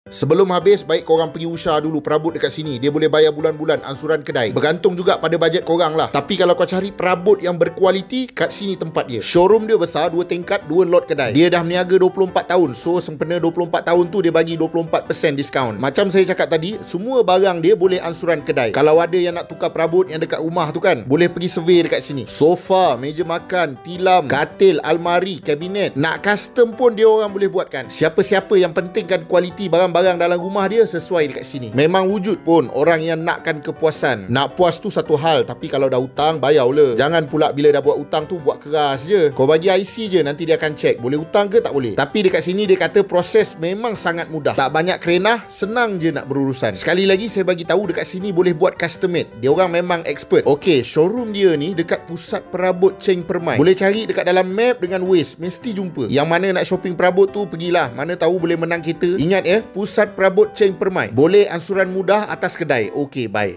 Sebelum habis, baik korang pergi Usha dulu perabot dekat sini. Dia boleh bayar bulan-bulan ansuran kedai. Bergantung juga pada bajet korang lah. Tapi kalau kau cari perabot yang berkualiti, kat sini tempat dia. Showroom dia besar, 2 tingkat, 2 lot kedai. Dia dah berniaga 24 tahun. So sempena 24 tahun tu dia bagi 24% diskaun. Macam saya cakap tadi, semua barang dia boleh ansuran kedai. Kalau ada yang nak tukar perabot yang dekat rumah tu kan, boleh pergi survey dekat sini. Sofa, meja makan, tilam, katil, almari, kabinet. Nak custom pun dia orang boleh buatkan. Siapa-siapa yang pentingkan kualiti barang dalam rumah dia sesuai dekat sini. Memang wujud pun orang yang nakkan kepuasan. Nak puas tu satu hal, tapi kalau dah hutang, bayar lah. Jangan pula bila dah buat hutang tu buat keras je. Kau bagi IC je, nanti dia akan check boleh hutang ke tak boleh. Tapi dekat sini dia kata proses memang sangat mudah. Tak banyak kerenah, senang je nak berurusan. Sekali lagi saya bagi tahu dekat sini boleh buat custom made. Dia orang memang expert. Okey, showroom dia ni dekat pusat perabot Cheng Permai. Boleh cari dekat dalam map dengan Waze, mesti jumpa. Yang mana nak shopping perabot tu pergilah. Mana tahu boleh menang kereta. Ingat ya, Pusat Perabot Cheng Permai. Boleh ansuran mudah atas kedai. Okey, bye.